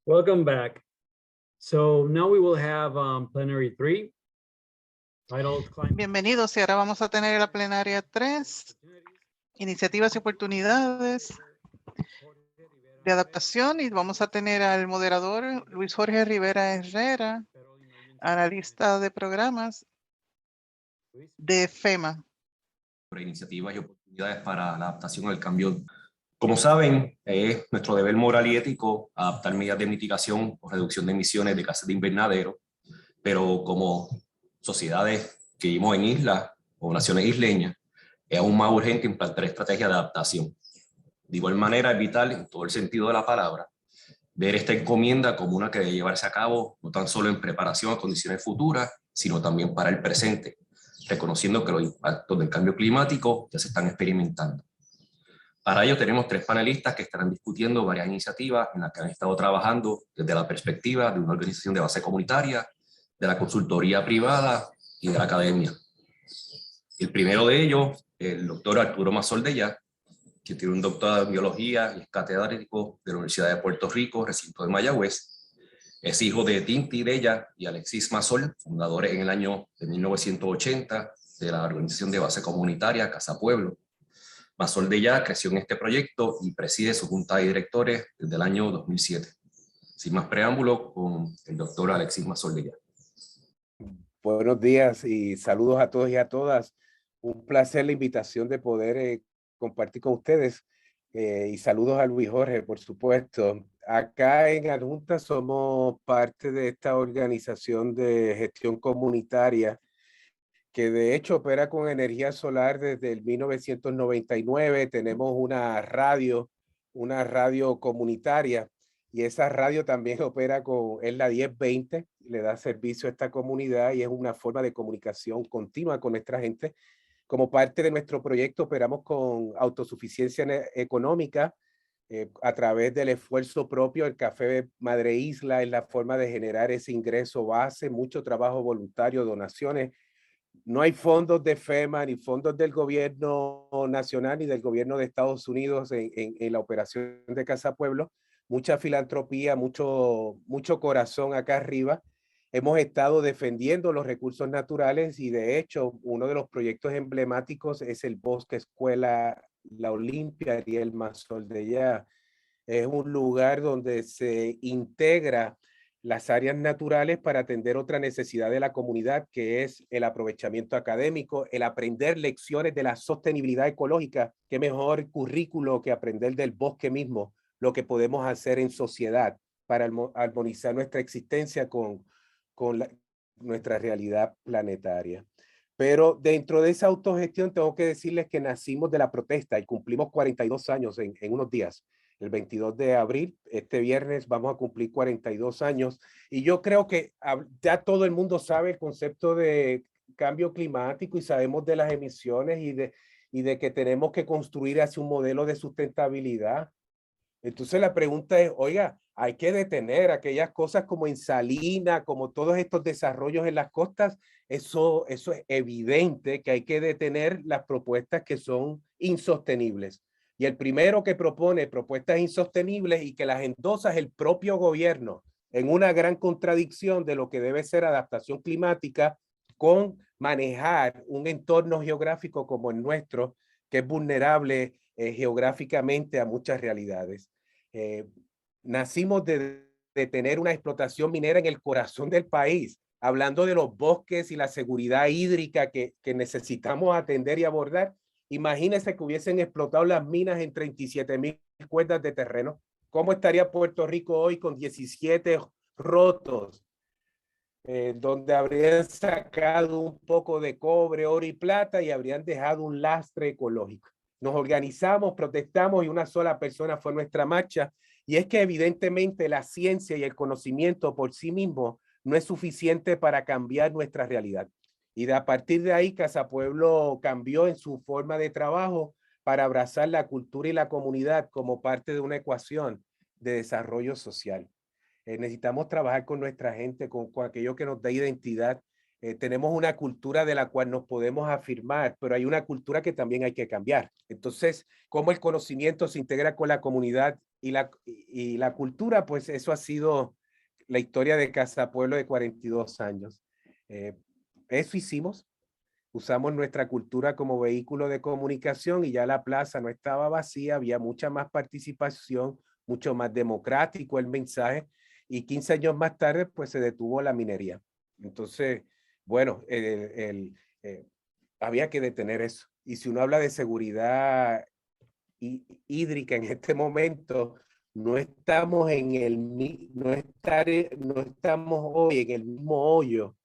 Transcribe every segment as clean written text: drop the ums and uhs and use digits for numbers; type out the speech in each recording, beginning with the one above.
Welcome back. So now we will have plenary 3 titled Climate Bienvenidos y ahora vamos a tener la plenaria 3, iniciativas y oportunidades de adaptación, y vamos a tener al moderador Luis Jorge Rivera Herrera, analista de programas de FEMA. Sobre iniciativas y oportunidades para la adaptación al cambio. Como saben, es nuestro deber moral y ético adaptar medidas de mitigación o reducción de emisiones de gases de invernadero, pero como sociedades que vivimos en islas o naciones isleñas, es aún más urgente implantar estrategias de adaptación. De igual manera, es vital, en todo el sentido de la palabra, ver esta encomienda como una que debe llevarse a cabo no tan solo en preparación a condiciones futuras, sino también para el presente, reconociendo que los impactos del cambio climático ya se están experimentando. Para ello tenemos 3 panelistas que estarán discutiendo varias iniciativas en las que han estado trabajando desde la perspectiva de una organización de base comunitaria, de la consultoría privada y de la academia. El primero de ellos, el doctor Arturo Mazoldellá, que tiene un doctorado en biología y es catedrático de la Universidad de Puerto Rico, recinto de Mayagüez. Es hijo de Tinti Della y Alexis Mazol, fundadores en el año de 1980 de la organización de base comunitaria Casa Pueblo. Mazoldellá creció en este proyecto y preside su junta de directores desde el año 2007. Sin más preámbulo, con el doctor Alexis Mazoldellá. Buenos días y saludos a todos y a todas. Un placer la invitación de poder compartir con ustedes y saludos a Luis Jorge, por supuesto. Acá en Adjunta somos parte de esta organización de gestión comunitaria que de hecho opera con energía solar desde el 1999. Tenemos una radio comunitaria, y esa radio también opera es la 1020, le da servicio a esta comunidad y es una forma de comunicación continua con nuestra gente. Como parte de nuestro proyecto operamos con autosuficiencia económica a través del esfuerzo propio. El Café Madre Isla es la forma de generar ese ingreso base, mucho trabajo voluntario, donaciones. No hay fondos de FEMA ni fondos del gobierno nacional ni del gobierno de Estados Unidos en la operación de Casa Pueblo. Mucha filantropía, mucho corazón acá arriba. Hemos estado defendiendo los recursos naturales y de hecho uno de los proyectos emblemáticos es el Bosque Escuela La Olimpia Ariel Mazoldellá. Es un lugar donde se integra las áreas naturales para atender otra necesidad de la comunidad, que es el aprovechamiento académico, el aprender lecciones de la sostenibilidad ecológica. Qué mejor currículo que aprender del bosque mismo, lo que podemos hacer en sociedad para armonizar nuestra existencia con nuestra realidad planetaria. Pero dentro de esa autogestión tengo que decirles que nacimos de la protesta y cumplimos 42 años en unos días. El 22 de abril, este viernes, vamos a cumplir 42 años. Y yo creo que ya todo el mundo sabe el concepto de cambio climático y sabemos de las emisiones y de que tenemos que construir hacia un modelo de sustentabilidad. Entonces la pregunta es, oiga, hay que detener aquellas cosas como en Salina, como todos estos desarrollos en las costas. Eso es evidente que hay que detener las propuestas que son insostenibles. Y el primero que propone propuestas insostenibles y que las endosa es el propio gobierno, en una gran contradicción de lo que debe ser adaptación climática con manejar un entorno geográfico como el nuestro, que es vulnerable geográficamente a muchas realidades. Nacimos de tener una explotación minera en el corazón del país, hablando de los bosques y la seguridad hídrica que necesitamos atender y abordar. Imagínense que hubiesen explotado las minas en 37,000 cuerdas de terreno. ¿Cómo estaría Puerto Rico hoy con 17 rotos? Donde habrían sacado un poco de cobre, oro y plata y habrían dejado un lastre ecológico. Nos organizamos, protestamos y una sola persona fue nuestra marcha. Y es que evidentemente la ciencia y el conocimiento por sí mismo no es suficiente para cambiar nuestra realidad. Y a partir de ahí, Casa Pueblo cambió en su forma de trabajo para abrazar la cultura y la comunidad como parte de una ecuación de desarrollo social. Necesitamos trabajar con nuestra gente, con aquello que nos da identidad. tenemos una cultura de la cual nos podemos afirmar, pero hay una cultura que también hay que cambiar. Entonces, cómo el conocimiento se integra con la comunidad y la cultura, pues eso ha sido la historia de Casa Pueblo de 42 años. Eso hicimos. Usamos nuestra cultura como vehículo de comunicación y ya la plaza no estaba vacía, había mucha más participación, mucho más democrático el mensaje, y 15 años más tarde pues se detuvo la minería. Entonces, bueno, había que detener eso. Y si uno habla de seguridad hídrica en este momento, no estamos no estamos hoy en el mismo hoyo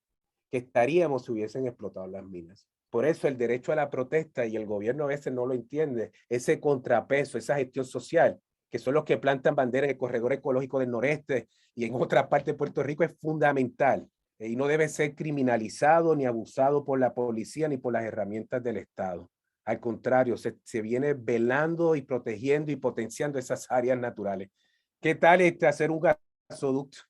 que estaríamos si hubiesen explotado las minas. Por eso el derecho a la protesta, y el gobierno a veces no lo entiende, ese contrapeso, esa gestión social, que son los que plantan banderas en el corredor ecológico del noreste y en otra parte de Puerto Rico, es fundamental y no debe ser criminalizado ni abusado por la policía ni por las herramientas del Estado. Al contrario, se viene velando y protegiendo y potenciando esas áreas naturales. ¿Qué tal hacer un gasoducto?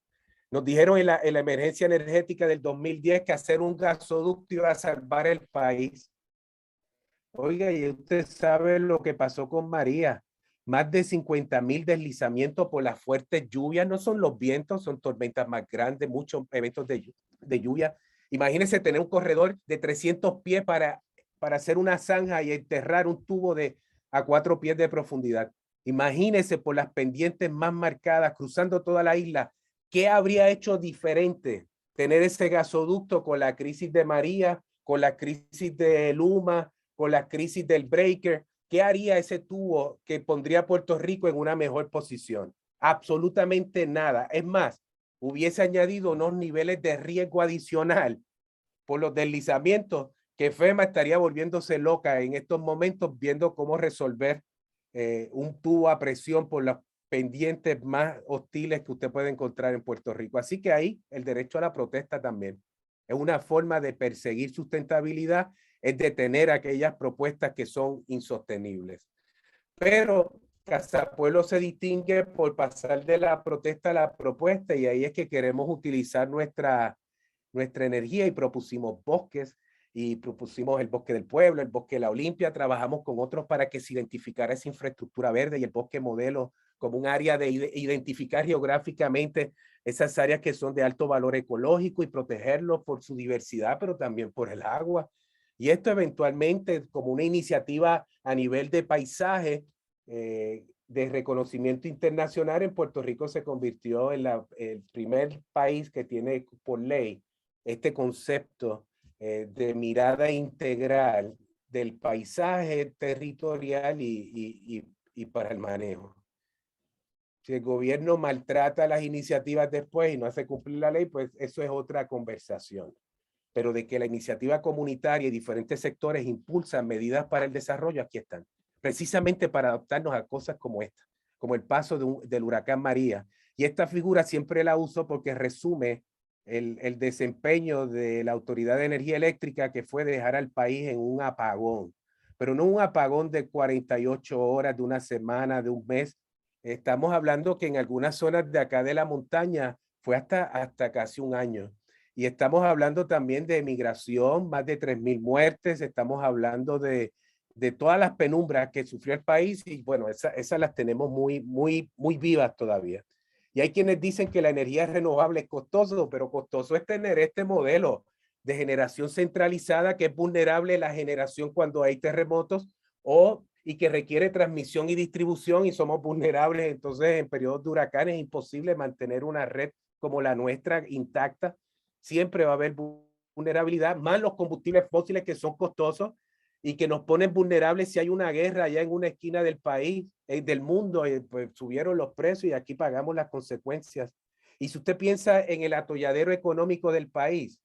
Nos dijeron en la emergencia energética del 2010 que hacer un gasoducto iba a salvar el país. Oiga, y usted sabe lo que pasó con María. Más de 50,000 deslizamientos por las fuertes lluvias. No son los vientos, son tormentas más grandes, muchos eventos de lluvia. Imagínense tener un corredor de 300 pies para hacer una zanja y enterrar un tubo a 4 pies de profundidad. Imagínense por las pendientes más marcadas, cruzando toda la isla. ¿Qué habría hecho diferente tener ese gasoducto con la crisis de María, con la crisis de Luma, con la crisis del breaker? ¿Qué haría ese tubo que pondría a Puerto Rico en una mejor posición? Absolutamente nada. Es más, hubiese añadido unos niveles de riesgo adicional por los deslizamientos que FEMA estaría volviéndose loca en estos momentos viendo cómo resolver un tubo a presión por las pendientes más hostiles que usted puede encontrar en Puerto Rico. Así que ahí el derecho a la protesta también es una forma de perseguir sustentabilidad, es detener aquellas propuestas que son insostenibles. Pero Casa Pueblo se distingue por pasar de la protesta a la propuesta, y ahí es que queremos utilizar nuestra energía y propusimos bosques, y propusimos el Bosque del Pueblo, el Bosque de la Olimpia. Trabajamos con otros para que se identificara esa infraestructura verde y el Bosque Modelo como un área de identificar geográficamente esas áreas que son de alto valor ecológico y protegerlos por su diversidad, pero también por el agua. Y esto eventualmente como una iniciativa a nivel de paisaje de reconocimiento internacional. En Puerto Rico se convirtió en el primer país que tiene por ley este concepto de mirada integral del paisaje territorial y para el manejo. Si el gobierno maltrata las iniciativas después y no hace cumplir la ley, pues eso es otra conversación. Pero de que la iniciativa comunitaria y diferentes sectores impulsan medidas para el desarrollo, aquí están. Precisamente para adaptarnos a cosas como esta, como el paso del huracán María. Y esta figura siempre la uso porque resume el desempeño de la Autoridad de Energía Eléctrica, que fue dejar al país en un apagón, pero no un apagón de 48 horas, de una semana, de un mes. Estamos hablando que en algunas zonas de acá de la montaña fue hasta casi un año. Y estamos hablando también de migración, más de 3,000 muertes. Estamos hablando de todas las penumbras que sufrió el país, y bueno, esas las tenemos muy vivas todavía. Y hay quienes dicen que la energía renovable es costoso, pero costoso es tener este modelo de generación centralizada que es vulnerable a la generación cuando hay terremotos y que requiere transmisión y distribución, y somos vulnerables. Entonces, en periodos de huracanes es imposible mantener una red como la nuestra intacta. Siempre va a haber vulnerabilidad, más los combustibles fósiles que son costosos y que nos ponen vulnerables si hay una guerra allá en una esquina del país, del mundo, pues subieron los precios y aquí pagamos las consecuencias. Y si usted piensa en el atolladero económico del país,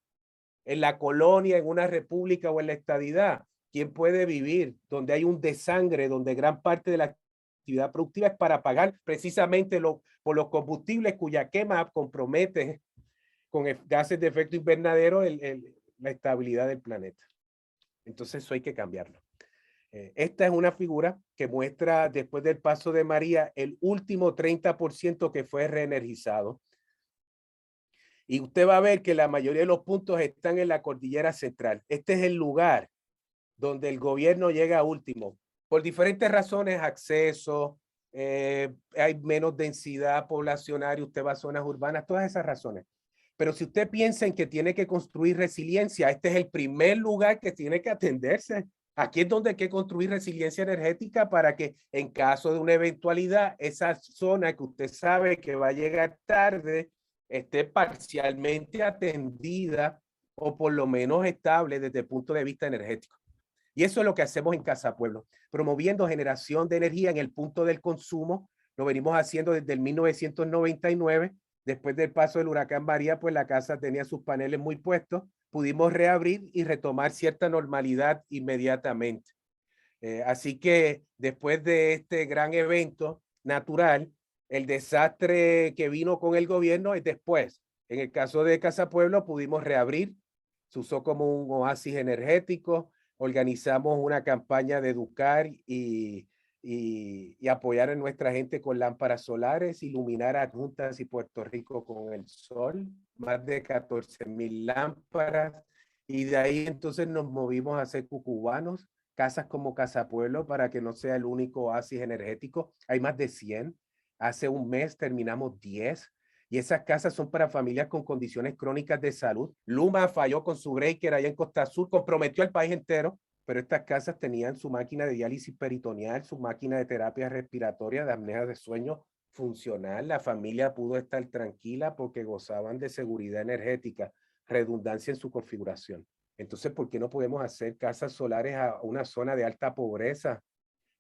en la colonia, en una república o en la estadidad, ¿quién puede vivir donde hay un desangre, donde gran parte de la actividad productiva es para pagar precisamente por los combustibles cuya quema compromete con gases de efecto invernadero la estabilidad del planeta? Entonces eso hay que cambiarlo. Esta es una figura que muestra después del paso de María el último 30% que fue reenergizado. Y usted va a ver que la mayoría de los puntos están en la cordillera central. Este es el lugar donde el gobierno llega último. Por diferentes razones, acceso, hay menos densidad poblacional, usted va a zonas urbanas, todas esas razones. Pero si usted piensa en que tiene que construir resiliencia, este es el primer lugar que tiene que atenderse. Aquí es donde hay que construir resiliencia energética para que en caso de una eventualidad, esa zona que usted sabe que va a llegar tarde, esté parcialmente atendida o por lo menos estable desde el punto de vista energético. Y eso es lo que hacemos en Casa Pueblo, promoviendo generación de energía en el punto del consumo. Lo venimos haciendo desde el 1999. Después del paso del huracán María, pues la casa tenía sus paneles muy puestos. Pudimos reabrir y retomar cierta normalidad inmediatamente. Así que después de este gran evento natural, el desastre que vino con el gobierno es después. En el caso de Casa Pueblo pudimos reabrir, se usó como un oasis energético, organizamos una campaña de educar y apoyar a nuestra gente con lámparas solares, iluminar a Adjuntas y Puerto Rico con el sol, más de 14,000 lámparas, y de ahí entonces nos movimos a hacer cucubanos, casas como Casa Pueblo para que no sea el único oasis energético. Hay más de 100. Hace un mes terminamos 10. Y esas casas son para familias con condiciones crónicas de salud. Luma falló con su breaker allá en Costa Azul, comprometió al país entero, pero estas casas tenían su máquina de diálisis peritoneal, su máquina de terapia respiratoria, de apnea de sueño funcional. La familia pudo estar tranquila porque gozaban de seguridad energética, redundancia en su configuración. Entonces, ¿por qué no podemos hacer casas solares a una zona de alta pobreza,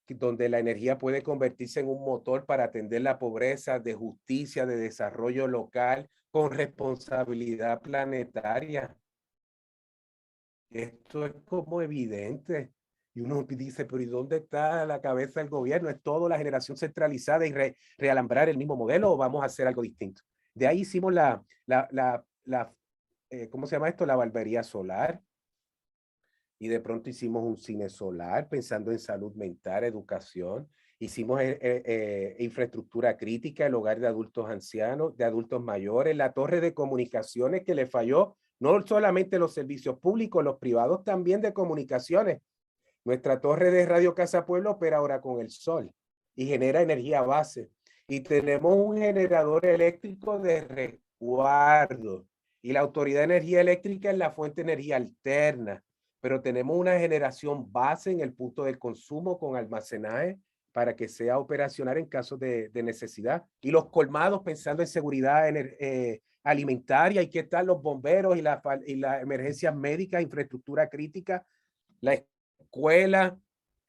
donde la energía puede convertirse en un motor para atender la pobreza, de justicia, de desarrollo local, con responsabilidad planetaria? Esto es como evidente. Y uno dice, pero ¿y dónde está la cabeza del gobierno? ¿Es todo la generación centralizada y realambrar el mismo modelo o vamos a hacer algo distinto? De ahí hicimos ¿cómo se llama esto? La barbería solar. Y de pronto hicimos un cine solar pensando en salud mental, educación. Hicimos infraestructura crítica, el hogar de adultos ancianos, de adultos mayores, la torre de comunicaciones que le falló, no solamente los servicios públicos, los privados también de comunicaciones. Nuestra torre de Radio Casa Pueblo opera ahora con el sol y genera energía base. Y tenemos un generador eléctrico de resguardo. Y la Autoridad de Energía Eléctrica es la fuente de energía alterna. Pero tenemos una generación base en el punto del consumo con almacenaje para que sea operacional en caso de necesidad. Y los colmados pensando en seguridad alimentaria, y qué tal los bomberos y las emergencias médicas, infraestructura crítica, la escuela,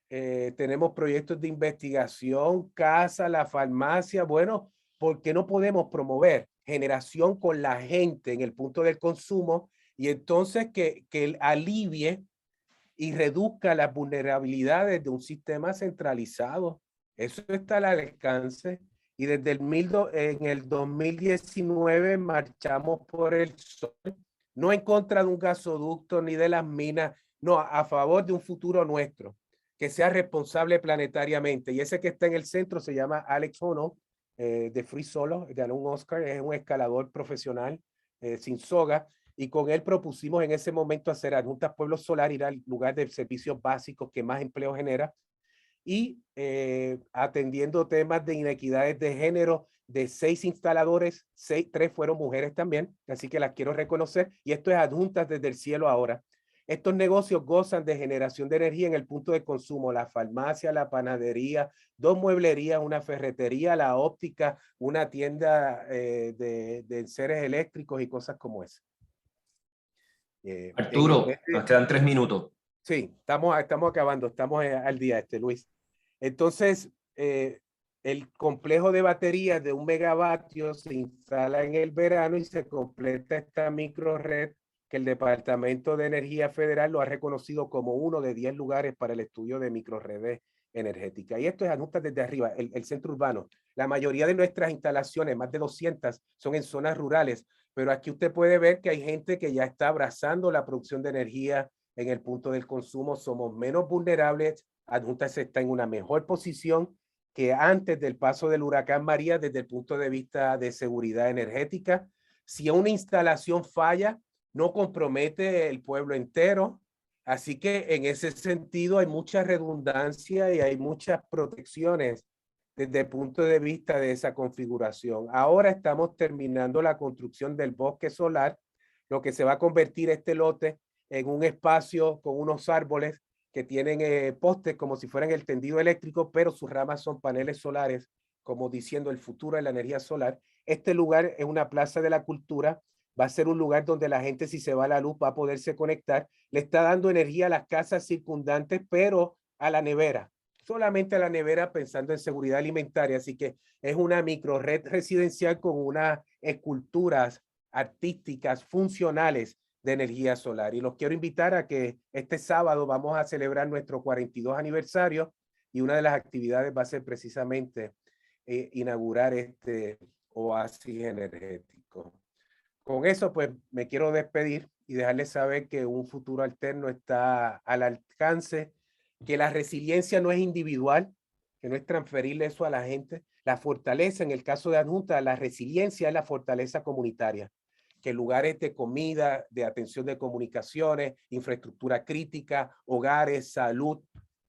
tenemos proyectos de investigación, casa, la farmacia. Bueno, ¿por qué no podemos promover generación con la gente en el punto del consumo y entonces que alivie y reduzca las vulnerabilidades de un sistema centralizado? Eso está al alcance. Y desde en el 2019 marchamos por el sol, no en contra de un gasoducto ni de las minas, no, a favor de un futuro nuestro, que sea responsable planetariamente. Y ese que está en el centro se llama Alex Honnold, de Free Solo, ganó un Oscar, es un escalador profesional sin soga, y con él propusimos en ese momento hacer Adjuntas Pueblo Solar, ir al lugar de servicios básicos que más empleo genera, y atendiendo temas de inequidades de género. De 6 instaladores, 3 fueron mujeres también, así que las quiero reconocer, y esto es Adjuntas desde el cielo ahora. Estos negocios gozan de generación de energía en el punto de consumo, la farmacia, la panadería, 2 mueblerías, una ferretería, la óptica, una tienda de enseres eléctricos y cosas como esa. Arturo, nos quedan 3 minutos. Sí, estamos acabando, estamos al día, Luis. Entonces, el complejo de baterías de 1 megavatio se instala en el verano y se completa esta microred que el Departamento de Energía Federal lo ha reconocido como uno de 10 lugares para el estudio de microredes energéticas. Y esto es Adjuntas desde arriba, el centro urbano. La mayoría de nuestras instalaciones, más de 200, son en zonas rurales, pero aquí usted puede ver que hay gente que ya está abrazando la producción de energía en el punto del consumo. Somos menos vulnerables. Adjuntas está en una mejor posición que antes del paso del huracán María desde el punto de vista de seguridad energética. Si una instalación falla, no compromete el pueblo entero. Así que en ese sentido hay mucha redundancia y hay muchas protecciones desde el punto de vista de esa configuración. Ahora estamos terminando la construcción del bosque solar, lo que se va a convertir este lote en un espacio con unos árboles que tienen postes como si fueran el tendido eléctrico, pero sus ramas son paneles solares, como diciendo el futuro de la energía solar. Este lugar es una plaza de la cultura, va a ser un lugar donde la gente, si se va la luz, va a poderse conectar. Le está dando energía a las casas circundantes, pero a la nevera, solamente a la nevera, pensando en seguridad alimentaria. Así que es una microred residencial con unas esculturas artísticas funcionales de energía solar. Y los quiero invitar a que este sábado vamos a celebrar nuestro 42 aniversario y una de las actividades va a ser precisamente inaugurar este oasis energético. Con eso, pues me quiero despedir y dejarles saber que un futuro alterno está al alcance, que la resiliencia no es individual, que no es transferirle eso a la gente. La fortaleza, en el caso de Adjunta, la resiliencia es la fortaleza comunitaria, que lugares de comida, de atención de comunicaciones, infraestructura crítica, hogares, salud,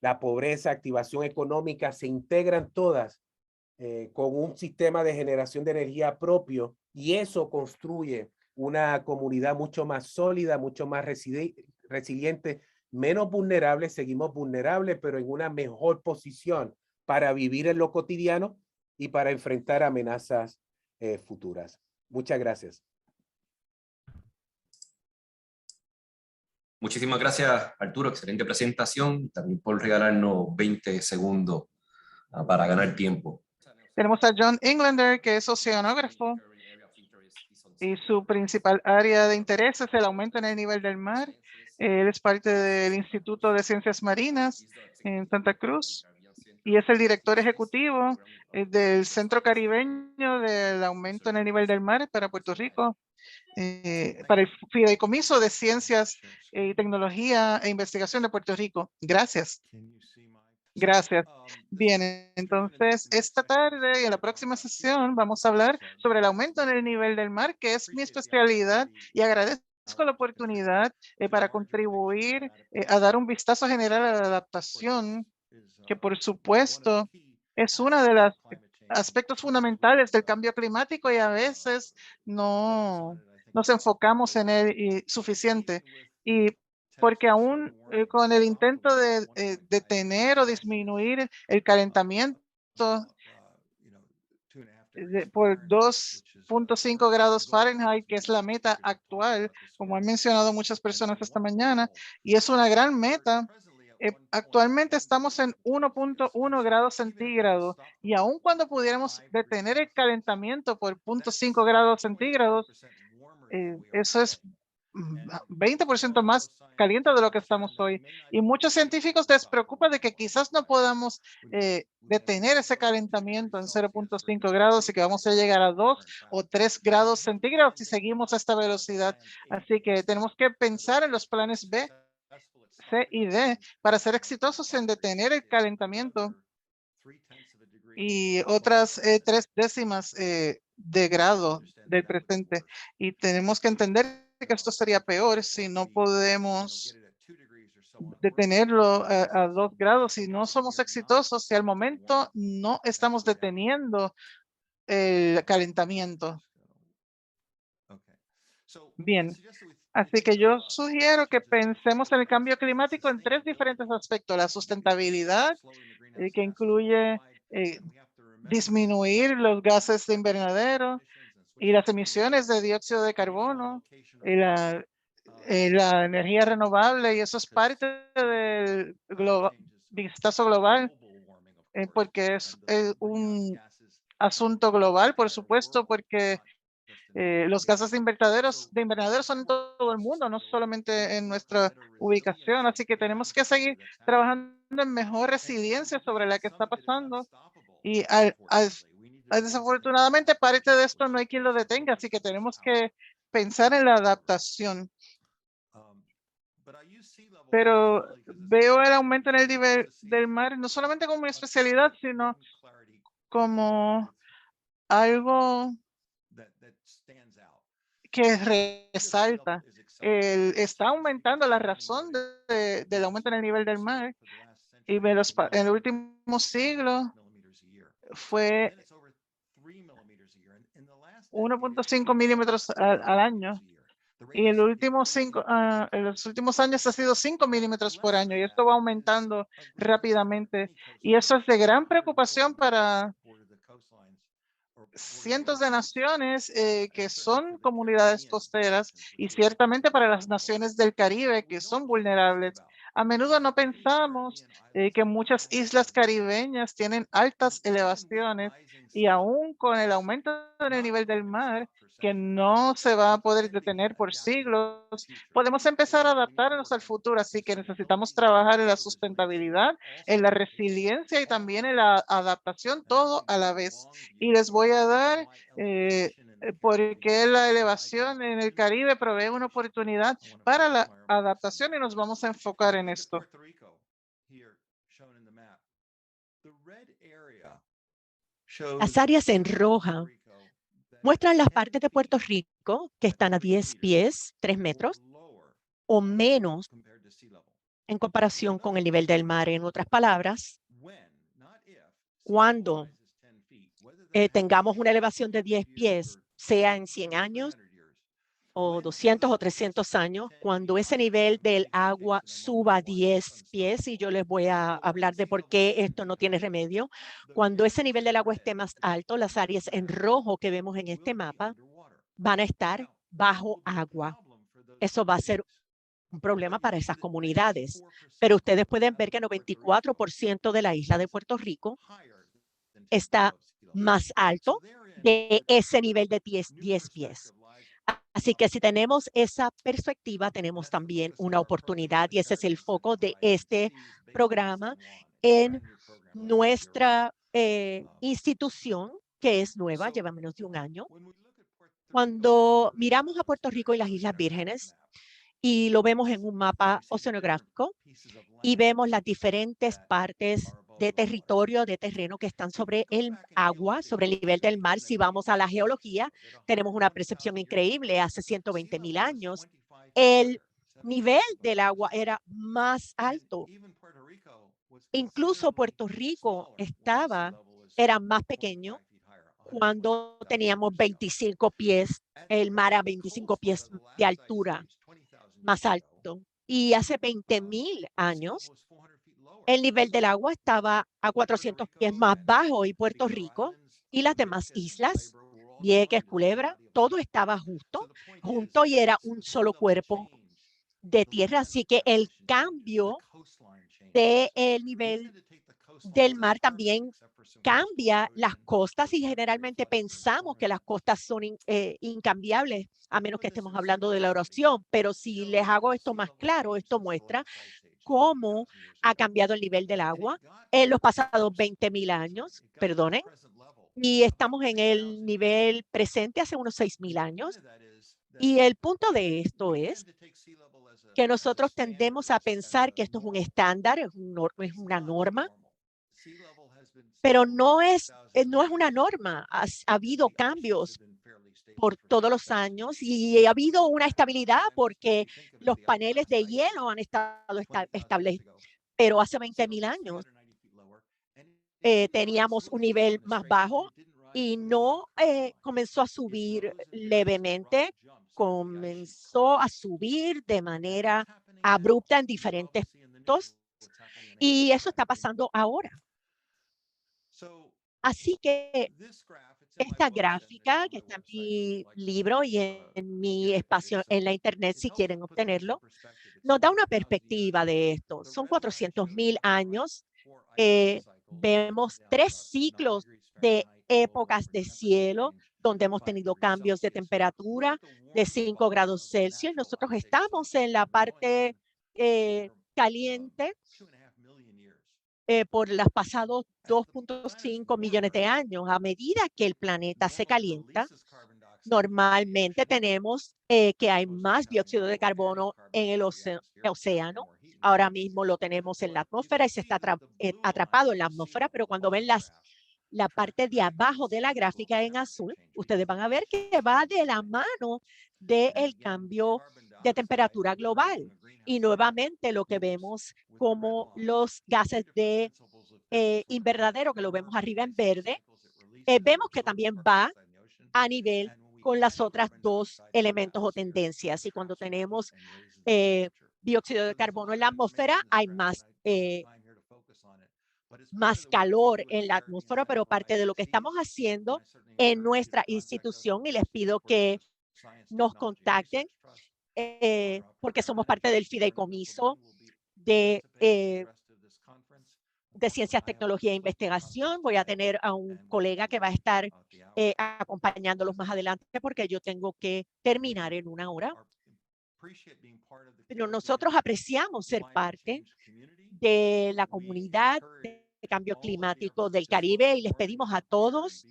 la pobreza, activación económica, se integran todas con un sistema de generación de energía propio, y eso construye una comunidad mucho más sólida, mucho más resiliente, menos vulnerable. Seguimos vulnerables, pero en una mejor posición para vivir en lo cotidiano y para enfrentar amenazas futuras. Muchas gracias. Muchísimas gracias, Arturo. Excelente presentación. También por regalarnos 20 segundos para ganar tiempo. Tenemos a John Englander, que es oceanógrafo, y su principal área de interés es el aumento en el nivel del mar. Él es parte del Instituto de Ciencias Marinas en Santa Cruz y es el director ejecutivo del Centro Caribeño del Aumento en el Nivel del Mar para Puerto Rico, para el Fideicomiso de Ciencias y Tecnología e Investigación de Puerto Rico. Gracias. Gracias. Bien, entonces esta tarde y en la próxima sesión vamos a hablar sobre el aumento en el nivel del mar, que es mi especialidad, y agradezco la oportunidad para contribuir a dar un vistazo general a la adaptación, que por supuesto es una de las aspectos fundamentales del cambio climático y a veces no nos enfocamos en él suficiente. Y porque aún con el intento de detener o disminuir el calentamiento por 2.5 grados Fahrenheit, que es la meta actual, como han mencionado muchas personas esta mañana, y es una gran meta. Actualmente estamos en 1.1 grados centígrados, y aun cuando pudiéramos detener el calentamiento por 0.5 grados centígrados, eso es 20% más caliente de lo que estamos hoy. Y muchos científicos les preocupa de que quizás no podamos detener ese calentamiento en 0.5 grados y que vamos a llegar a 2 o 3 grados centígrados si seguimos a esta velocidad. Así que tenemos que pensar en los planes B, C y D para ser exitosos en detener el calentamiento y otras 3 décimas de grado del presente. Y tenemos que entender que esto sería peor si no podemos detenerlo a 2 grados. Si no somos exitosos, si al momento no estamos deteniendo el calentamiento. Bien, así que yo sugiero que pensemos en el cambio climático en 3 diferentes aspectos. La sustentabilidad, que incluye disminuir los gases de invernadero y las emisiones de dióxido de carbono, y la energía renovable, y eso es parte del vistazo global, porque es un asunto global, por supuesto, porque los gases de invernadero son en todo el mundo, no solamente en nuestra ubicación, así que tenemos que seguir trabajando en mejor resiliencia sobre la que está pasando. Y desafortunadamente parte de esto no hay quien lo detenga, así que tenemos que pensar en la adaptación. Pero veo el aumento en el nivel del mar no solamente como una especialidad, sino como algo que resalta. Está aumentando la razón del aumento en el nivel del mar y en el último siglo fue 1.5 milímetros al año. Y en los últimos años ha sido 5 milímetros por año y esto va aumentando rápidamente. Y eso es de gran preocupación para cientos de naciones que son comunidades costeras y ciertamente para las naciones del Caribe que son vulnerables. A menudo no pensamos que muchas islas caribeñas tienen altas elevaciones y aún con el aumento en el nivel del mar, que no se va a poder detener por siglos, podemos empezar a adaptarnos al futuro. Así que necesitamos trabajar en la sustentabilidad, en la resiliencia y también en la adaptación, todo a la vez. Y les voy a dar por qué la elevación en el Caribe provee una oportunidad para la adaptación y nos vamos a enfocar en esto. Las áreas en roja muestran las partes de Puerto Rico que están a 10 pies, 3 metros o menos en comparación con el nivel del mar. En otras palabras, cuando tengamos una elevación de 10 pies, sea en 100 años o 200 o 300 años, cuando ese nivel del agua suba 10 pies, y yo les voy a hablar de por qué esto no tiene remedio, cuando ese nivel del agua esté más alto, las áreas en rojo que vemos en este mapa van a estar bajo agua. Eso va a ser un problema para esas comunidades, pero ustedes pueden ver que 94% de la isla de Puerto Rico está más alto de ese nivel de 10 pies. Así que si tenemos esa perspectiva, tenemos también una oportunidad y ese es el foco de este programa en nuestra institución, que es nueva, lleva menos de un año. Cuando miramos a Puerto Rico y las Islas Vírgenes y lo vemos en un mapa oceanográfico y vemos las diferentes partes de territorio, de terreno que están sobre el agua, sobre el nivel del mar. Si vamos a la geología, tenemos una percepción increíble. Hace 120,000 años, el nivel del agua era más alto. Incluso Puerto Rico era más pequeño cuando teníamos 25 pies, el mar a 25 pies de altura, más alto. Y hace 20,000 años, el nivel del agua estaba a 400 pies más bajo y Puerto Rico y las demás islas, Vieques, Culebra, todo estaba junto y era un solo cuerpo de tierra. Así que el cambio del nivel del mar también cambia las costas y generalmente pensamos que las costas son incambiables, a menos que estemos hablando de la erosión. Pero si les hago esto más claro, esto muestra cómo ha cambiado el nivel del agua en los pasados 20,000 años, perdonen, y estamos en el nivel presente hace unos 6,000 años. Y el punto de esto es que nosotros tendemos a pensar que esto es un estándar, es una norma, pero no es una norma. Ha habido cambios por todos los años y ha habido una estabilidad porque los paneles de hielo han estado estables, pero hace 20,000 años teníamos un nivel más bajo y no comenzó a subir levemente, comenzó a subir de manera abrupta en diferentes puntos y eso está pasando ahora. Así que esta gráfica que está en mi libro y en mi espacio en la internet, si quieren obtenerlo, nos da una perspectiva de esto. Son 400,000 años. Vemos 3 ciclos de épocas de cielo donde hemos tenido cambios de temperatura de 5 grados Celsius. Nosotros estamos en la parte caliente por los pasados 2.5 millones de años. A medida que el planeta se calienta, normalmente tenemos que hay más dióxido de carbono en el océano. Ahora mismo lo tenemos en la atmósfera y se está atrapado en la atmósfera, pero cuando ven la parte de abajo de la gráfica en azul, ustedes van a ver que va de la mano del cambio de temperatura global. Y nuevamente lo que vemos como los gases de invernadero, que lo vemos arriba en verde, vemos que también va a nivel con las otras dos elementos o tendencias. Y cuando tenemos dióxido de carbono en la atmósfera, hay más calor en la atmósfera, pero parte de lo que estamos haciendo en nuestra institución, y les pido que nos contacten porque somos parte del fideicomiso de Ciencias, Tecnología e Investigación. Voy a tener a un colega que va a estar acompañándolos más adelante porque yo tengo que terminar en 1 hora. Pero nosotros apreciamos ser parte de la comunidad de cambio climático del Caribe y les pedimos a todos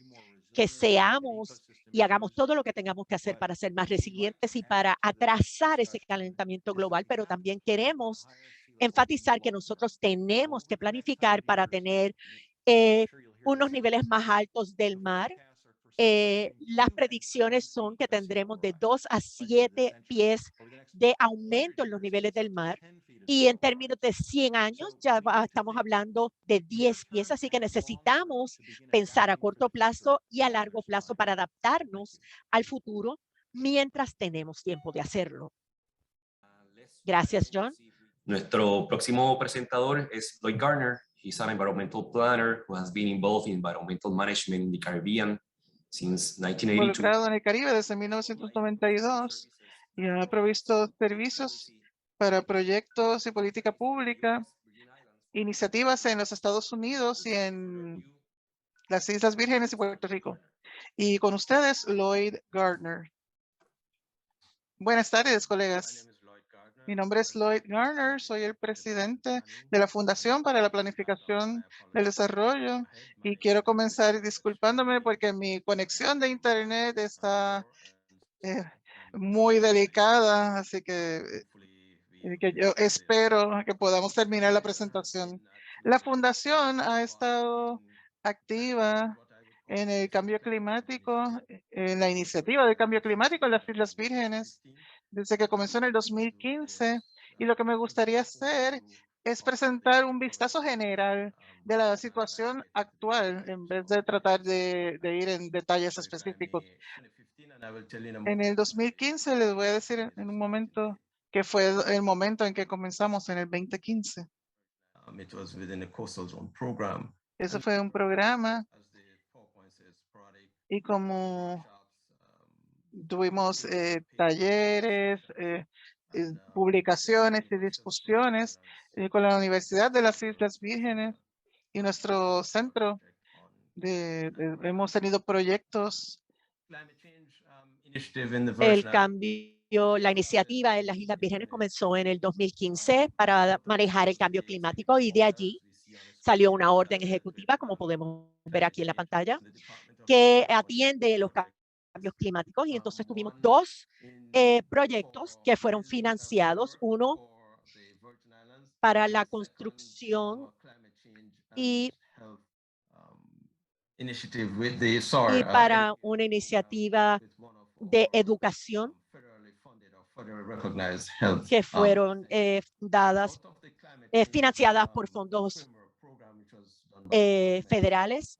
que seamos y hagamos todo lo que tengamos que hacer para ser más resilientes y para atrasar ese calentamiento global, pero también queremos enfatizar que nosotros tenemos que planificar para tener unos niveles más altos del mar. Las predicciones son que tendremos de 2 a 7 pies de aumento en los niveles del mar. Y en términos de 100 años, ya estamos hablando de 10 pies, así que necesitamos pensar a corto plazo y a largo plazo para adaptarnos al futuro mientras tenemos tiempo de hacerlo. Gracias, John. Nuestro próximo presentador es Lloyd Garner. He's an environmental planner who has been involved in environmental management in the Caribbean since 1982. Involucrado en el Caribe desde 1992 y ha provisto servicios para proyectos y política pública, iniciativas en los Estados Unidos y en las Islas Vírgenes y Puerto Rico. Y con ustedes, Lloyd Gardner. Buenas tardes, colegas. Mi nombre es Lloyd Garner, soy el presidente de la Fundación para la Planificación del Desarrollo y quiero comenzar disculpándome porque mi conexión de internet está muy delicada, así que yo espero que podamos terminar la presentación. La Fundación ha estado activa en el cambio climático, en la iniciativa del cambio climático en las Islas Vírgenes, desde que comenzó en el 2015, y lo que me gustaría hacer es presentar un vistazo general de la situación actual, en vez de tratar de ir en detalles específicos. En el 2015 les voy a decir en un momento que fue el momento en que comenzamos en el 2015. Eso fue un programa y como tuvimos talleres, publicaciones y discusiones con la Universidad de las Islas Vírgenes y nuestro centro. Hemos tenido proyectos. El cambio, la iniciativa en las Islas Vírgenes comenzó en el 2015 para manejar el cambio climático y de allí salió una orden ejecutiva, como podemos ver aquí en la pantalla, que atiende los cambios climáticos. Y entonces tuvimos 2 proyectos que fueron financiados, uno para la construcción y para una iniciativa de educación que fueron financiadas por fondos federales.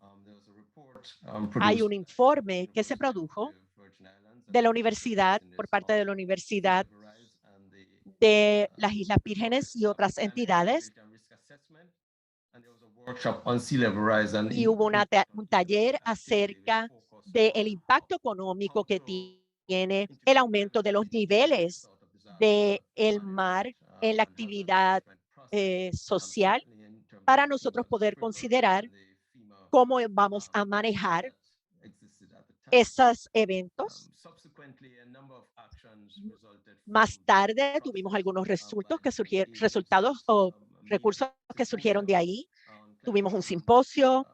Hay un informe que se produjo de la universidad, por parte de la Universidad de las Islas Vírgenes y otras entidades. Y hubo un taller acerca del impacto económico que tiene el aumento de los niveles del mar en la actividad social, para nosotros poder considerar cómo vamos a manejar esos eventos. Más tarde tuvimos algunos resultados o recursos que surgieron de ahí. Tuvimos un simposio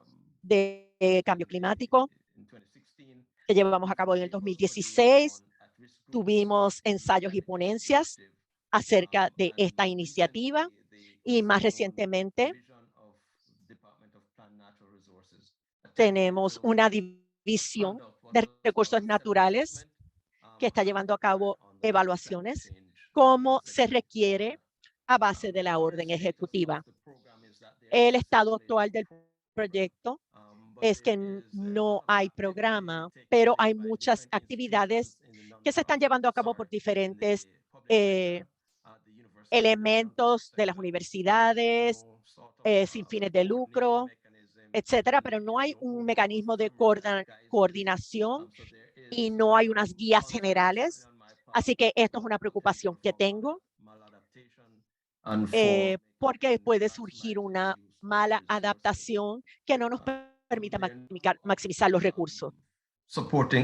de cambio climático que llevamos a cabo en el 2016. Tuvimos ensayos y ponencias acerca de esta iniciativa y más recientemente Tenemos una división de recursos naturales que está llevando a cabo evaluaciones como se requiere a base de la orden ejecutiva. El estado actual del proyecto es que no hay programa, pero hay muchas actividades que se están llevando a cabo por diferentes elementos de las universidades, sin fines de lucro, etcétera, pero no hay un mecanismo de coordinación y no hay unas guías generales. Así que esto es una preocupación que tengo, porque puede surgir una mala adaptación que no nos permita maximizar los recursos.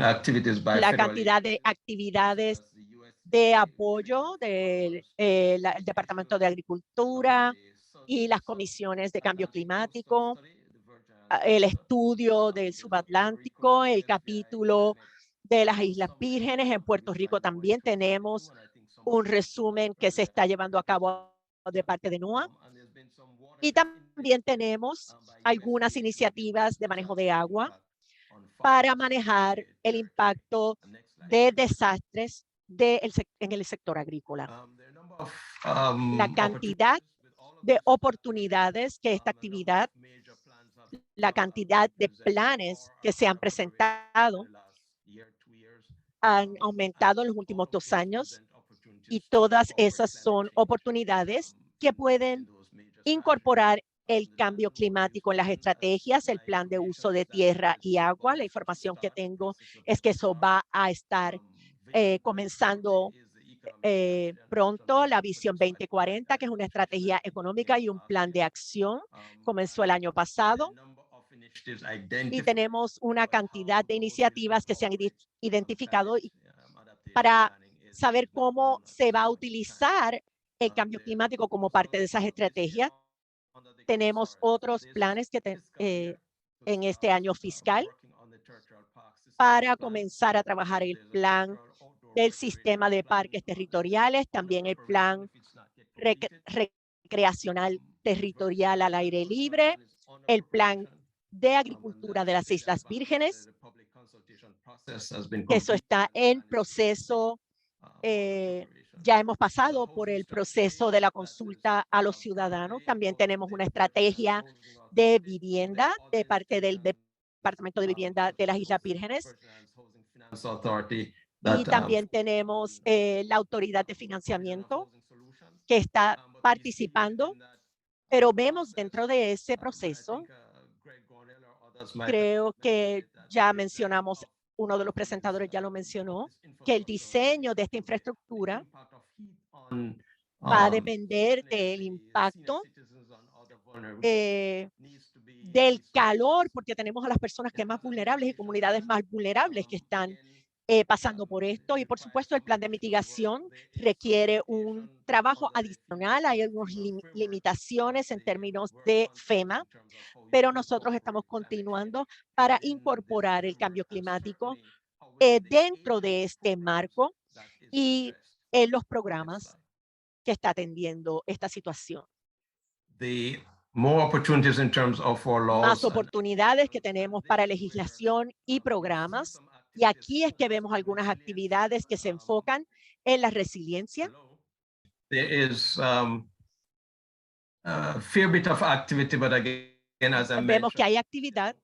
La cantidad de actividades de apoyo del el Departamento de Agricultura y las comisiones de cambio climático, el estudio del subatlántico, el capítulo de las Islas Vírgenes. En Puerto Rico también tenemos un resumen que se está llevando a cabo de parte de NOAA. Y también tenemos algunas iniciativas de manejo de agua para manejar el impacto de desastres en el sector agrícola. La cantidad de oportunidades que esta actividad, la cantidad de planes que se han presentado han aumentado en los últimos 2 años y todas esas son oportunidades que pueden incorporar el cambio climático en las estrategias, el plan de uso de tierra y agua. La información que tengo es que eso va a estar comenzando pronto. La Visión 2040, que es una estrategia económica y un plan de acción, comenzó el año pasado. Y tenemos una cantidad de iniciativas que se han identificado para saber cómo se va a utilizar el cambio climático como parte de esas estrategias. Tenemos otros planes que en este año fiscal para comenzar a trabajar el plan del sistema de parques territoriales, también el plan recreacional territorial al aire libre, el plan de agricultura de las Islas Vírgenes, que eso está en proceso. Ya hemos pasado por el proceso de la consulta a los ciudadanos. También tenemos una estrategia de vivienda de parte del Departamento de Vivienda de las Islas Vírgenes. Y también tenemos la Autoridad de Financiamiento que está participando, pero vemos dentro de ese proceso, creo que ya mencionamos, uno de los presentadores ya lo mencionó, que el diseño de esta infraestructura va a depender del impacto del calor, porque tenemos a las personas que más vulnerables y comunidades más vulnerables que están pasando por esto. Y por supuesto, el plan de mitigación requiere un trabajo adicional. Hay algunas limitaciones en términos de FEMA, pero nosotros estamos continuando para incorporar el cambio climático dentro de este marco y en los programas que está atendiendo esta situación. Más oportunidades que tenemos para legislación y programas. Y aquí es que vemos algunas actividades que se enfocan en la resiliencia. Vemos que hay actividad,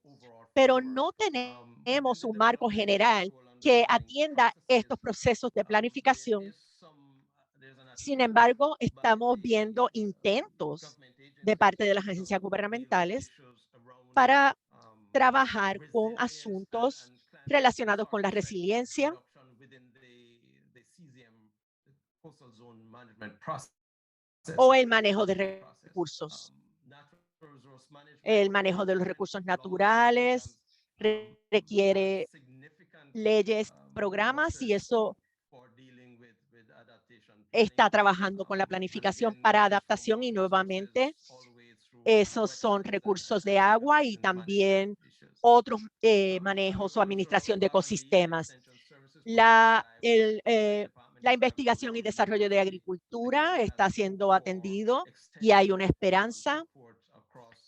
pero no tenemos un marco general que atienda estos procesos de planificación. Sin embargo, estamos viendo intentos de parte de las agencias gubernamentales para trabajar con asuntos relacionados con la resiliencia o el manejo de recursos. El manejo de los recursos naturales requiere leyes, programas, y eso está trabajando con la planificación para adaptación, y nuevamente esos son recursos de agua y también otros manejos o administración de ecosistemas. La investigación y desarrollo de agricultura está siendo atendido y hay una esperanza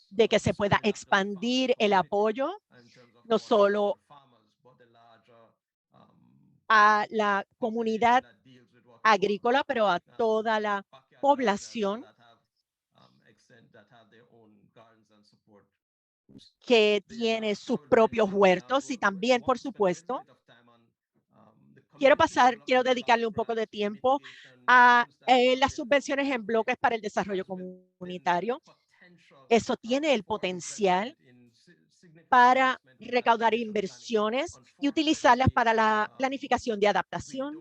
de que se pueda expandir el apoyo no solo a la comunidad agrícola, pero a toda la población que tiene sus propios huertos y también, por supuesto, quiero dedicarle un poco de tiempo a las subvenciones en bloques para el desarrollo comunitario. Eso tiene el potencial para recaudar inversiones y utilizarlas para la planificación de adaptación.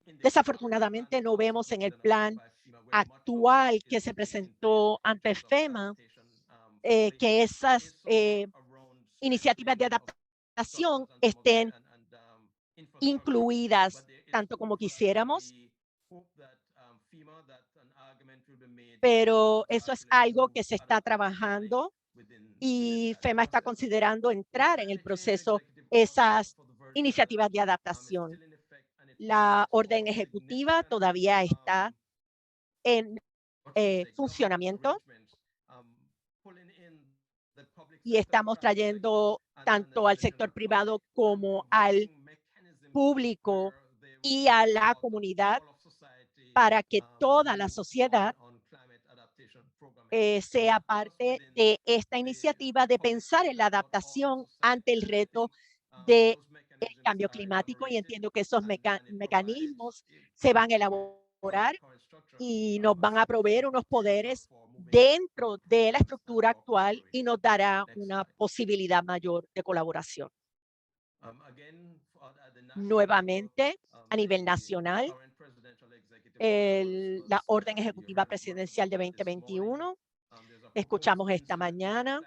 Desafortunadamente, no vemos en el plan actual que se presentó ante FEMA que esas iniciativas de adaptación estén incluidas tanto como quisiéramos, pero eso es algo que se está trabajando y FEMA está considerando entrar en el proceso esas iniciativas de adaptación. La orden ejecutiva todavía está en funcionamiento y estamos trayendo tanto al sector privado como al público y a la comunidad para que toda la sociedad sea parte de esta iniciativa de pensar en la adaptación ante el reto del cambio climático, y entiendo que esos mecanismos se van a elaborar y nos van a proveer unos poderes dentro de la estructura actual y nos dará una posibilidad mayor de colaboración. Nuevamente, a nivel nacional, la orden ejecutiva presidencial de 2021, escuchamos esta mañana,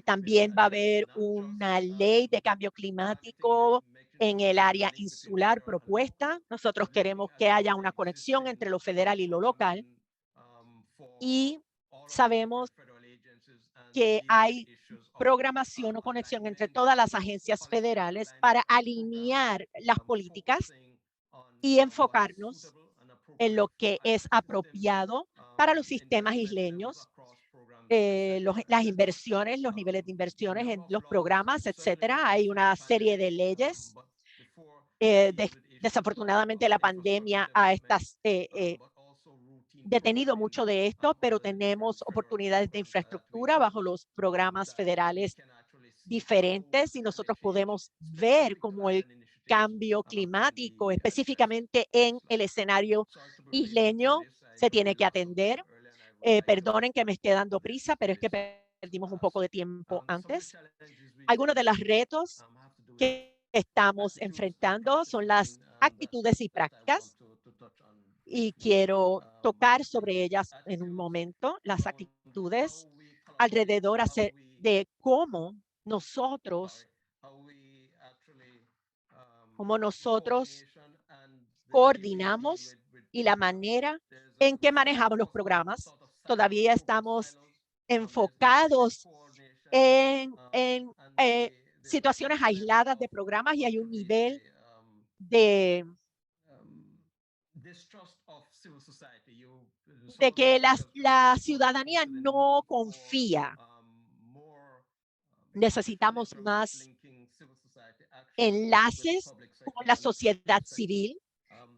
también va a haber una ley de cambio climático en el área insular propuesta. Nosotros queremos que haya una conexión entre lo federal y lo local y sabemos que hay programación o conexión entre todas las agencias federales para alinear las políticas y enfocarnos en lo que es apropiado para los sistemas isleños, las inversiones, los niveles de inversiones en los programas, etcétera. Hay una serie de leyes. Desafortunadamente, la pandemia ha detenido mucho de esto, pero tenemos oportunidades de infraestructura bajo los programas federales diferentes y nosotros podemos ver cómo el cambio climático, específicamente en el escenario isleño, se tiene que atender. Perdonen que me esté dando prisa, pero es que perdimos un poco de tiempo antes. Algunos de los retos que estamos enfrentando son las actitudes y prácticas, y quiero tocar sobre ellas en un momento. Las actitudes alrededor de cómo nosotros coordinamos y la manera en que manejamos los programas. Todavía estamos enfocados en situaciones aisladas de programas y hay un nivel de que la ciudadanía no confía. Necesitamos más enlaces con la sociedad civil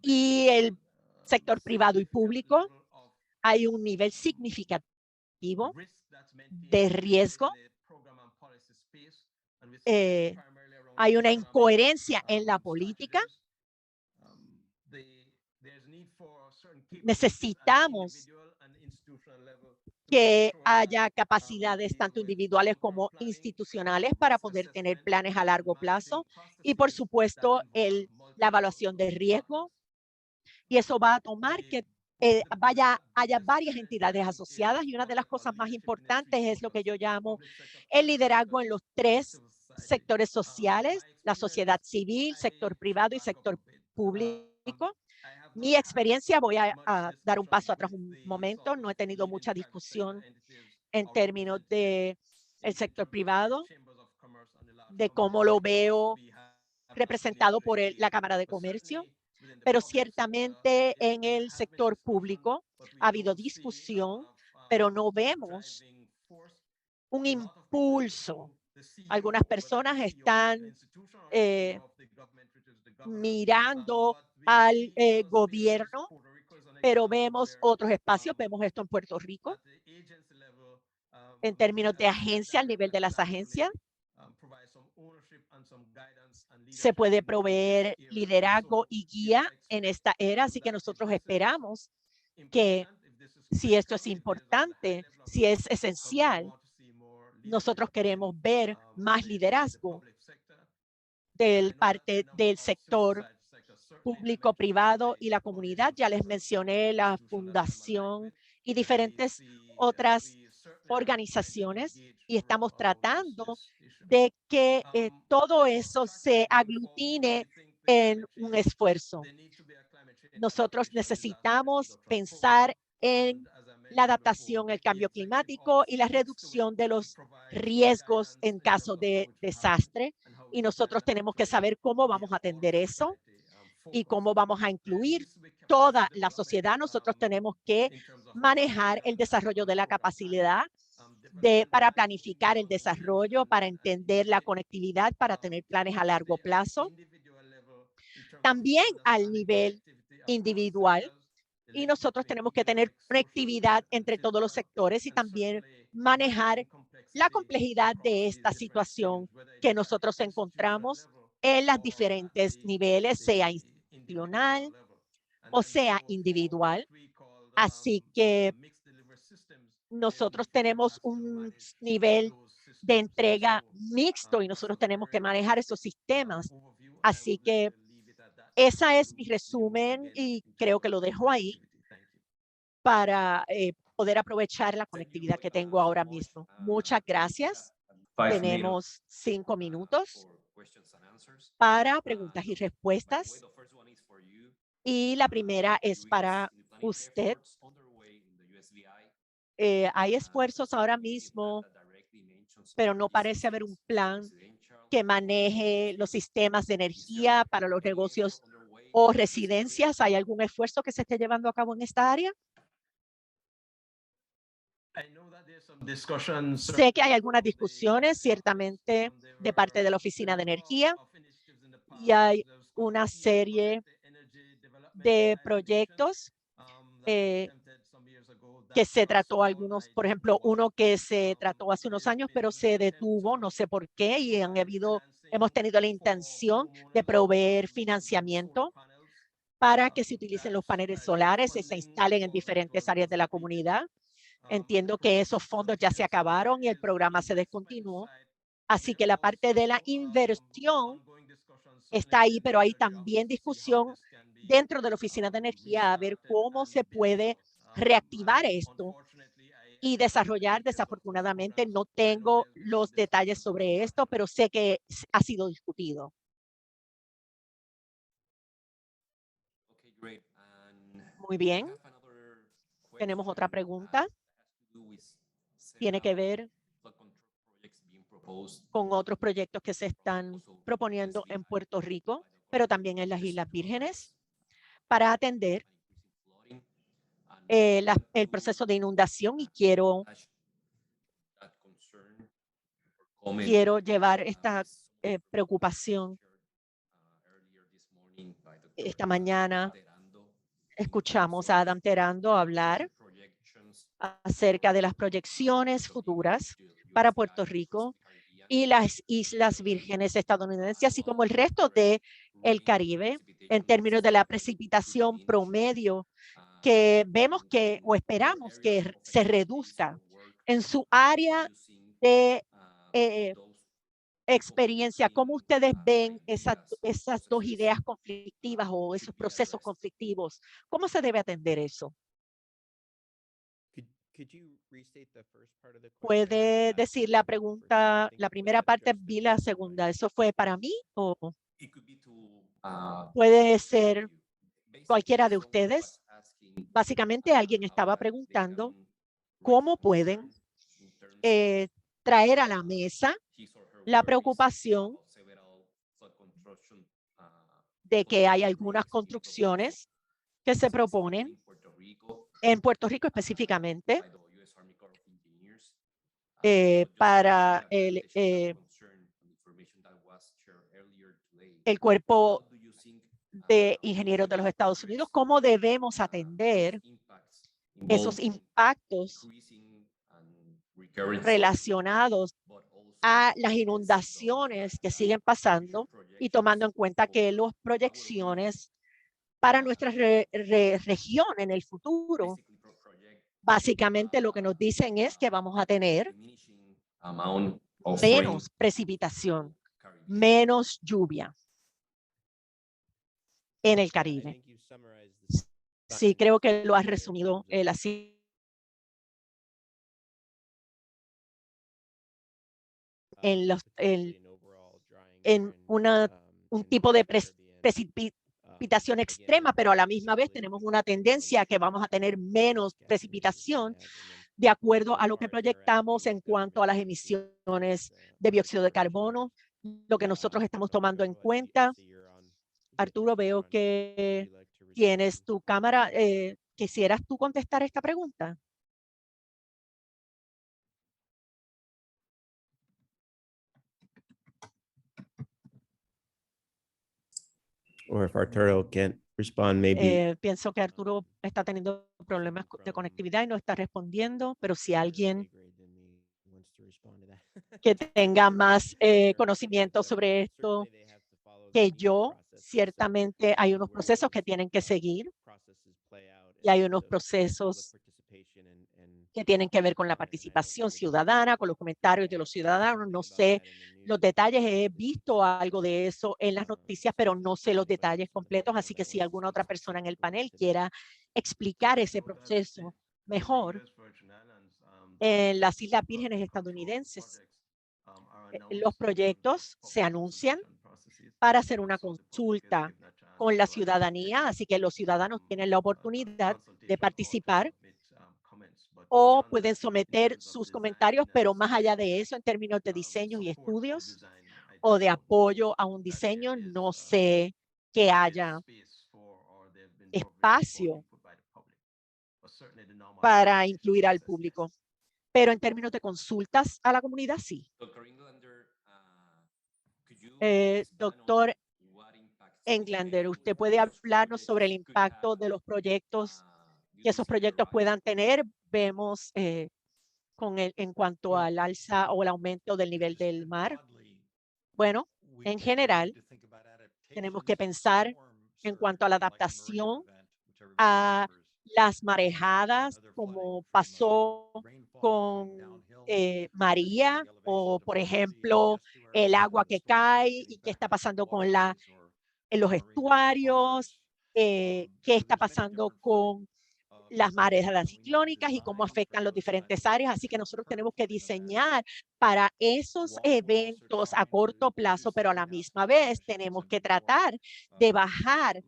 y el sector privado y público. Hay un nivel significativo de riesgo. Hay una incoherencia en la política. Necesitamos que haya capacidades tanto individuales como institucionales para poder tener planes a largo plazo y, por supuesto, la evaluación de riesgo. Y eso va a tomar que haya varias entidades asociadas, y una de las cosas más importantes es lo que yo llamo el liderazgo en los 3 sectores sociales: la sociedad civil, sector privado y sector público. Mi experiencia, voy a dar un paso atrás un momento, no he tenido mucha discusión en términos de el sector privado, de cómo lo veo representado por la Cámara de Comercio, pero ciertamente en el sector público ha habido discusión, pero no vemos un impulso. Algunas personas están mirando al gobierno, pero vemos otros espacios, vemos esto en Puerto Rico, en términos de agencia, al nivel de las agencias. Se puede proveer liderazgo y guía en esta era, así que nosotros esperamos que si esto es importante, si es esencial, nosotros queremos ver más liderazgo del parte del sector público, privado y la comunidad. Ya les mencioné la fundación y diferentes otras organizaciones y estamos tratando de que todo eso se aglutine en un esfuerzo. Nosotros necesitamos pensar en la adaptación al cambio climático y la reducción de los riesgos en caso de desastre. Y nosotros tenemos que saber cómo vamos a atender eso y cómo vamos a incluir toda la sociedad. Nosotros tenemos que manejar el desarrollo de la capacidad para planificar el desarrollo, para entender la conectividad, para tener planes a largo plazo. También al nivel individual. Y nosotros tenemos que tener conectividad entre todos los sectores y también manejar la complejidad de esta situación que nosotros encontramos en los diferentes niveles, sea institucional o sea individual. Así que nosotros tenemos un nivel de entrega mixto y nosotros tenemos que manejar esos sistemas. Así que ese es mi resumen y creo que lo dejo ahí para poder aprovechar la conectividad que tengo ahora mismo. Muchas gracias. Tenemos 5 minutos para preguntas y respuestas. Y la primera es para usted. Hay esfuerzos ahora mismo, pero no parece haber un plan que maneje los sistemas de energía para los negocios o residencias. ¿Hay algún esfuerzo que se esté llevando a cabo en esta área? Sé que hay algunas discusiones, ciertamente, de parte de la Oficina de Energía y hay una serie de proyectos que se trató algunos, por ejemplo, uno que se trató hace unos años, pero se detuvo, no sé por qué, y hemos tenido la intención de proveer financiamiento para que se utilicen los paneles solares y se instalen en diferentes áreas de la comunidad. Entiendo que esos fondos ya se acabaron y el programa se descontinuó. Así que la parte de la inversión está ahí, pero hay también discusión dentro de la Oficina de Energía a ver cómo se puede reactivar esto y desarrollar. Desafortunadamente no tengo los detalles sobre esto, pero sé que ha sido discutido. Muy bien. Tenemos otra pregunta. Tiene que ver con otros proyectos que se están proponiendo en Puerto Rico, pero también en las Islas Vírgenes, para atender el proceso de inundación. Y quiero llevar esta preocupación. Esta mañana escuchamos a Adam Terando hablar acerca de las proyecciones futuras para Puerto Rico y las Islas Vírgenes estadounidenses, así como el resto del Caribe, en términos de la precipitación promedio que vemos que o esperamos que se reduzca en su área de experiencia. ¿Cómo ustedes ven esas dos ideas conflictivas o esos procesos conflictivos? ¿Cómo se debe atender eso? ¿Puede decir la pregunta, la primera parte, vi la segunda? ¿Eso fue para mí o puede ser cualquiera de ustedes? Básicamente alguien estaba preguntando cómo pueden traer a la mesa la preocupación de que hay algunas construcciones que se proponen en Puerto Rico específicamente para el cuerpo de ingenieros de los Estados Unidos, cómo debemos atender esos impactos relacionados a las inundaciones que siguen pasando y tomando en cuenta que las proyecciones para nuestra región en el futuro, básicamente lo que nos dicen es que vamos a tener menos precipitación, menos lluvia en el Caribe. Sí, creo que lo has resumido así. En un tipo de precipitación extrema, pero a la misma vez tenemos una tendencia que vamos a tener menos precipitación de acuerdo a lo que proyectamos en cuanto a las emisiones de dióxido de carbono, lo que nosotros estamos tomando en cuenta. Arturo, veo que tienes tu cámara. ¿Quisieras tú contestar esta pregunta? Or if Arturo can't respond, maybe. Pienso que Arturo está teniendo problemas de conectividad y no está respondiendo, pero si alguien que tenga más conocimiento sobre esto que yo, ciertamente hay unos procesos que tienen que seguir y hay unos procesos que tienen que ver con la participación ciudadana, con los comentarios de los ciudadanos. No sé los detalles, he visto algo de eso en las noticias, pero no sé los detalles completos. Así que si alguna otra persona en el panel quiera explicar ese proceso mejor, en las Islas Vírgenes estadounidenses, los proyectos se anuncian para hacer una consulta con la ciudadanía, así que los ciudadanos tienen la oportunidad de participar o pueden someter sus comentarios, pero más allá de eso, en términos de diseños y estudios o de apoyo a un diseño, no sé que haya espacio para incluir al público. Pero en términos de consultas a la comunidad, sí. Doctor Englander, ¿usted puede hablarnos sobre el impacto de los proyectos que esos proyectos puedan tener? Vemos en cuanto al alza o el aumento del nivel del mar. Bueno, en general, tenemos que pensar en cuanto a la adaptación a las marejadas, como pasó con María, o por ejemplo, el agua que cae y qué está pasando con en los estuarios, qué está pasando con las marejadas ciclónicas y cómo afectan las diferentes áreas. Así que nosotros tenemos que diseñar para esos eventos a corto plazo, pero a la misma vez tenemos que tratar de bajar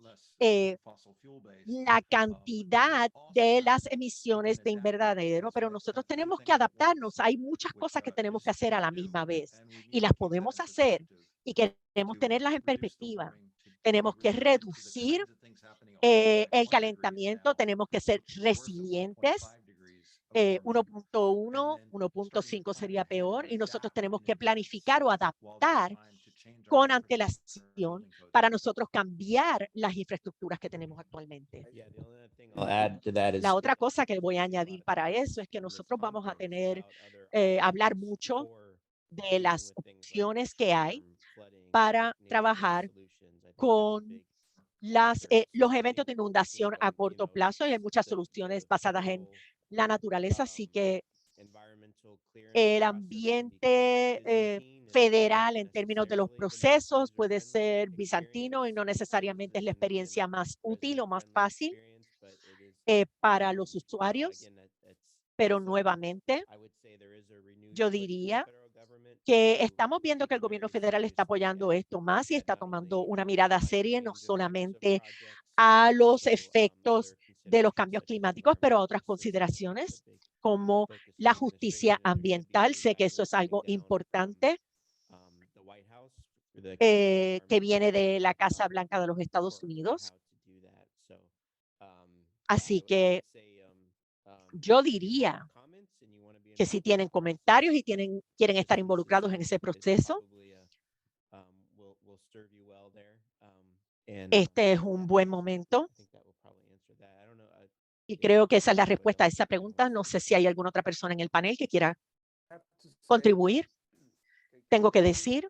la cantidad de las emisiones de invernadero, pero nosotros tenemos que adaptarnos. Hay muchas cosas que tenemos que hacer a la misma vez y las podemos hacer y queremos tenerlas en perspectiva. Tenemos que reducir el calentamiento, tenemos que ser resilientes. 1.1, 1.5 sería peor y nosotros tenemos que planificar o adaptar con antelación para nosotros cambiar las infraestructuras que tenemos actualmente. La otra cosa que voy a añadir para eso es que nosotros vamos a tener, hablar mucho de las opciones que hay para trabajar con los eventos de inundación a corto plazo y hay muchas soluciones basadas en la naturaleza, así que el ambiente federal en términos de los procesos puede ser bizantino y no necesariamente es la experiencia más útil o más fácil para los usuarios, pero nuevamente yo diría que estamos viendo que el gobierno federal está apoyando esto más y está tomando una mirada seria, no solamente a los efectos de los cambios climáticos, pero a otras consideraciones como la justicia ambiental. Sé que eso es algo importante que viene de la Casa Blanca de los Estados Unidos. Así que yo diría que si tienen comentarios y quieren estar involucrados en ese proceso. Este es un buen momento. Y creo que esa es la respuesta a esa pregunta. No sé si hay alguna otra persona en el panel que quiera contribuir. Tengo que decir,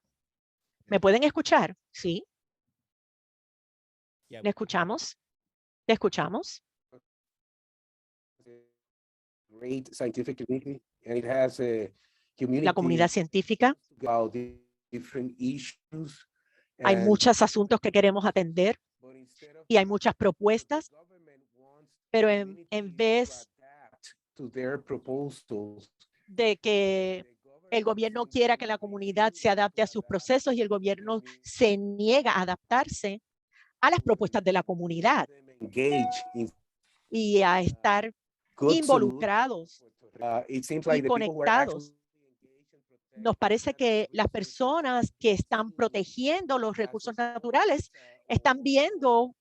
¿me pueden escuchar? Sí. ¿Le escuchamos? ¿Le escuchamos? Great scientific community, and it has a community La comunidad científica. about different issues. Hay and- muchos asuntos que queremos atender but instead of y hay muchas propuestas, the government wants pero the en community to vez adapt to their proposals, de que el gobierno quiera que la comunidad se adapte a sus procesos y el gobierno se niega a adaptarse a las propuestas de la comunidad engage in y a estar good involucrados. it seems y like the people who are conectados. actually Nos parece que las personas que están protegiendo los recursos naturales están siendo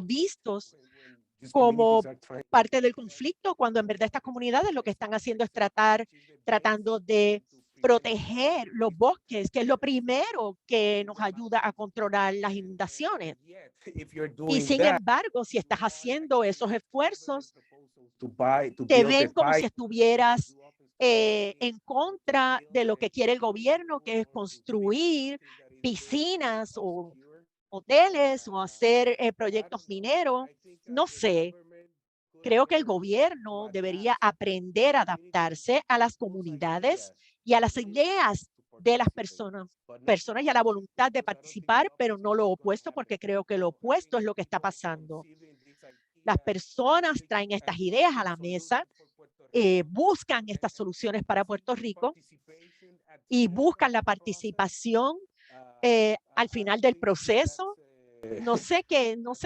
vistos these como communities are trying parte del conflicto, cuando en verdad estas comunidades lo que están haciendo es tratando de proteger los bosques, que es lo primero que nos ayuda a controlar las inundaciones. if you're Y doing sin that, embargo, si estás haciendo esos esfuerzos, to te build ven the como si pipe, estuvieras en contra de lo que quiere el gobierno, que es construir piscinas o hoteles o hacer proyectos mineros. No sé, creo que el gobierno debería aprender a adaptarse a las comunidades y a las ideas de las personas y a la voluntad de participar, pero no lo opuesto, porque creo que lo opuesto es lo que está pasando. Las personas traen estas ideas a la mesa, buscan estas soluciones para Puerto Rico y buscan la participación al final del proceso. No sé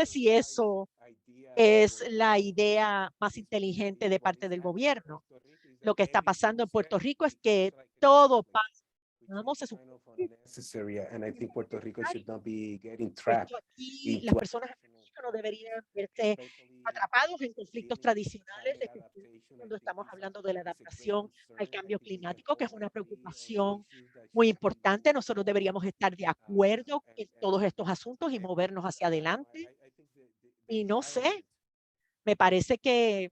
si eso es la idea más inteligente de parte del gobierno. Lo que está pasando en Puerto Rico es que todo pasa. unnecessary, and I think Puerto Rico should not be getting trapped Aquí into las personas en Puerto Rico no deberían verse atrapados en conflictos tradicionales, cuando estamos hablando de la adaptación al cambio climático, que es una preocupación muy importante. Nosotros deberíamos estar de acuerdo en todos estos asuntos y movernos hacia adelante. Y no sé, me parece que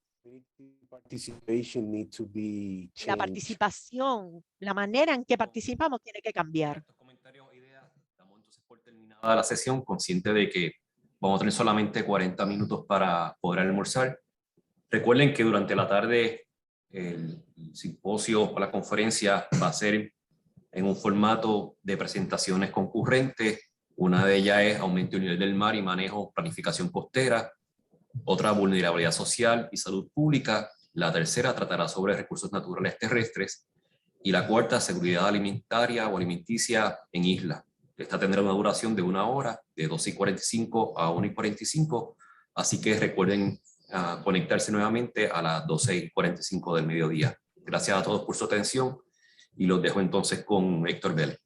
participation need to be la changed. participación, la manera en que participamos tiene que cambiar. Estos comentarios e ideas, damos entonces por terminada la sesión, consciente de que vamos a tener solamente 40 minutos para poder almorzar. Recuerden que durante la tarde el simposio o la conferencia va a ser en un formato de presentaciones concurrentes. Una de ellas es aumento del nivel del mar y manejo, planificación costera. Otra, vulnerabilidad social y salud pública. La tercera tratará sobre recursos naturales terrestres. Y la cuarta, seguridad alimentaria o alimenticia en isla. Esta tendrá una duración de 1 hora, de 12:45 a 1:45. Así que recuerden conectarse nuevamente a las 12:45 del mediodía. Gracias a todos por su atención y los dejo entonces con Héctor Vélez.